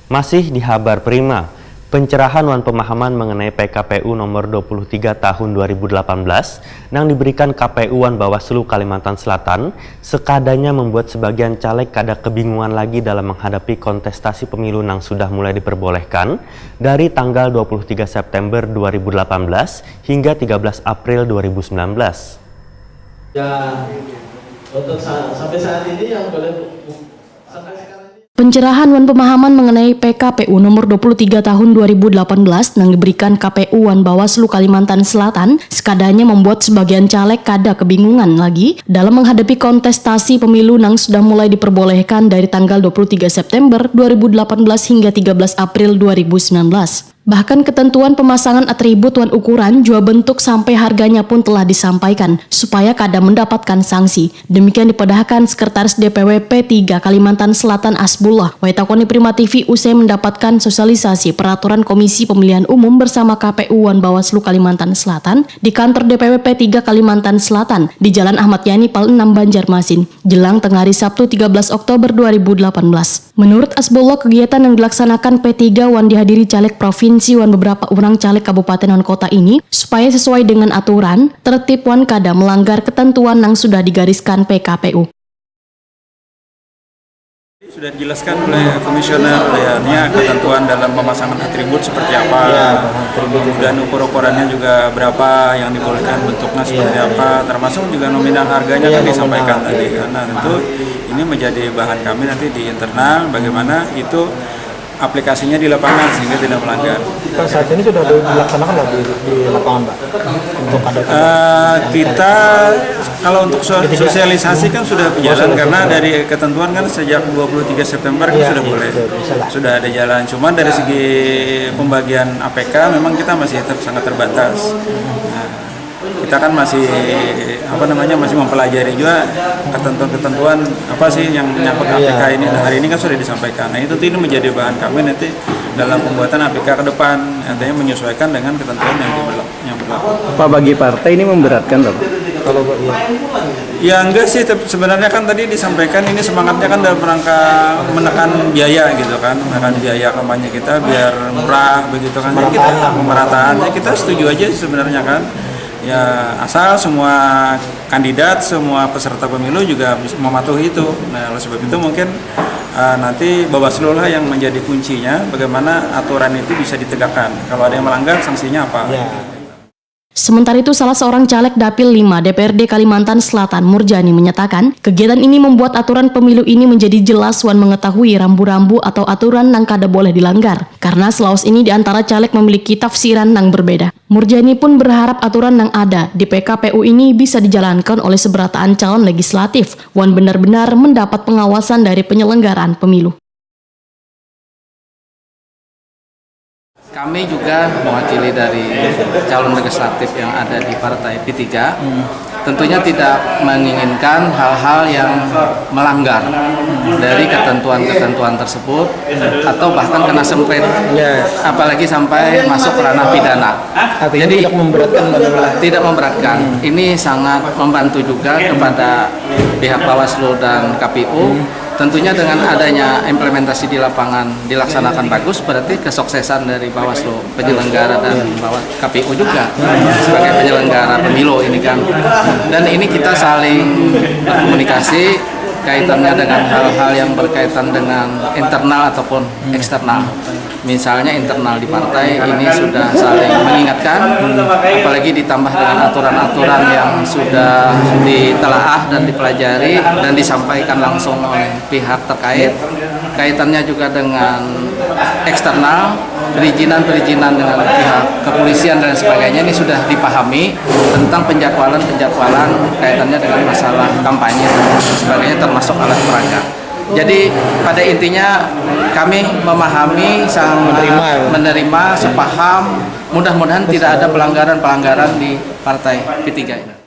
Masih di Habar Prima, pencerahan wan pemahaman mengenai PKPU nomor 23 tahun 2018 yang diberikan KPU wan Bawaslu Kalimantan Selatan sekadanya membuat sebagian caleg kada kebingungan lagi dalam menghadapi kontestasi pemilu yang sudah mulai diperbolehkan dari tanggal 23 September 2018 hingga 13 April 2019. Ya, untuk sampai saat ini yang boleh sampai sekarang. Pencerahan wan pemahaman mengenai PKPU nomor 23 tahun 2018 yang diberikan KPU wan Bawaslu Kalimantan Selatan sekadanya membuat sebagian caleg kada kebingungan lagi dalam menghadapi kontestasi pemilu yang sudah mulai diperbolehkan dari tanggal 23 September 2018 hingga 13 April 2019. Bahkan ketentuan pemasangan atribut wan ukuran jua bentuk sampai harganya pun telah disampaikan supaya kada mendapatkan sanksi. Demikian dipedahkan Sekretaris DPW P3 Kalimantan Selatan Asbullah Waitakoni Prima TV usai mendapatkan sosialisasi peraturan Komisi Pemilihan Umum bersama KPU wan Bawaslu Kalimantan Selatan di kantor DPW P3 Kalimantan Selatan di Jalan Ahmad Yani Pal 6 Banjarmasin jelang tengah hari Sabtu 13 Oktober 2018. Menurut Asbullah, kegiatan yang dilaksanakan P3 wan dihadiri caleg provinsi wan beberapa orang caleg kabupaten wan kota ini supaya sesuai dengan aturan, tertib wan kada melanggar ketentuan yang sudah digariskan PKPU. Sudah dijelaskan oleh komisioner ya, ketentuan dalam pemasangan atribut seperti apa, kemudian ukur-ukurannya juga berapa yang dibolehkan, bentuknya seperti apa, termasuk juga nominal harganya kan disampaikan tadi. Karena tentu ini menjadi bahan kami nanti di internal bagaimana itu aplikasinya di lapangan sehingga tidak melanggar. Saat ini sudah dilaksanakan di lapangan, Pak? Untuk kita kalau untuk sosialisasi kan sudah berjalan karena dari ketentuan kan sejak 23 September kan sudah boleh, sudah ada jalan. Cuman dari segi pembagian APK memang kita masih sangat terbatas. Kita kan masih masih mempelajari juga ketentuan apa sih yang menyangkut APK ini. Nah, hari ini kan sudah disampaikan. Nah, itu ini menjadi bahan kami nanti dalam pembuatan APK ke depan, artinya menyesuaikan dengan ketentuan yang berlaku. Pak, bagi partai ini memberatkan, Pak? Kalau ya enggak sih, sebenarnya kan tadi disampaikan ini semangatnya kan dalam rangka menekan biaya gitu kan, menekan biaya kampanye kita biar murah begitu kan. Jadi kita pemerataan, ya kita setuju aja sebenarnya kan. Ya asal semua kandidat, semua peserta pemilu juga bisa mematuhi itu. Nah, oleh sebab itu mungkin nanti Bawaslu lah yang menjadi kuncinya bagaimana aturan itu bisa ditegakkan. Kalau ada yang melanggar, sanksinya apa? Ya. Sementara itu, salah seorang caleg Dapil 5 DPRD Kalimantan Selatan, Murjani, menyatakan kegiatan ini membuat aturan pemilu ini menjadi jelas wan mengetahui rambu-rambu atau aturan yang kada boleh dilanggar. Karena selaus ini di antara caleg memiliki tafsiran yang berbeda. Murjani pun berharap aturan yang ada di PKPU ini bisa dijalankan oleh seberataan calon legislatif wan benar-benar mendapat pengawasan dari penyelenggaraan pemilu. Kami juga mewakili dari calon legislatif yang ada di Partai P3, tentunya tidak menginginkan hal-hal yang melanggar dari ketentuan-ketentuan tersebut atau bahkan kena semprit, apalagi sampai masuk ke ranah pidana. Jadi tidak memberatkan. Ini sangat membantu juga kepada pihak Bawaslu dan KPU. Tentunya dengan adanya implementasi di lapangan dilaksanakan bagus, berarti kesuksesan dari Bawaslu penyelenggara dan KPU juga sebagai penyelenggara pemilu ini kan. Dan ini kita saling berkomunikasi kaitannya dengan hal-hal yang berkaitan dengan internal ataupun eksternal. Misalnya internal di partai ini sudah saling mengingatkan, apalagi ditambah dengan aturan-aturan yang sudah ditelaah dan dipelajari dan disampaikan langsung oleh pihak terkait. Kaitannya juga dengan eksternal, perizinan dengan pihak kepolisian dan sebagainya, ini sudah dipahami tentang penjadwalan kaitannya dengan masalah kampanye dan sebagainya, termasuk alat peraga. Jadi pada intinya kami memahami, menerima, sepaham, mudah-mudahan tidak ada pelanggaran-pelanggaran di Partai P3 ini.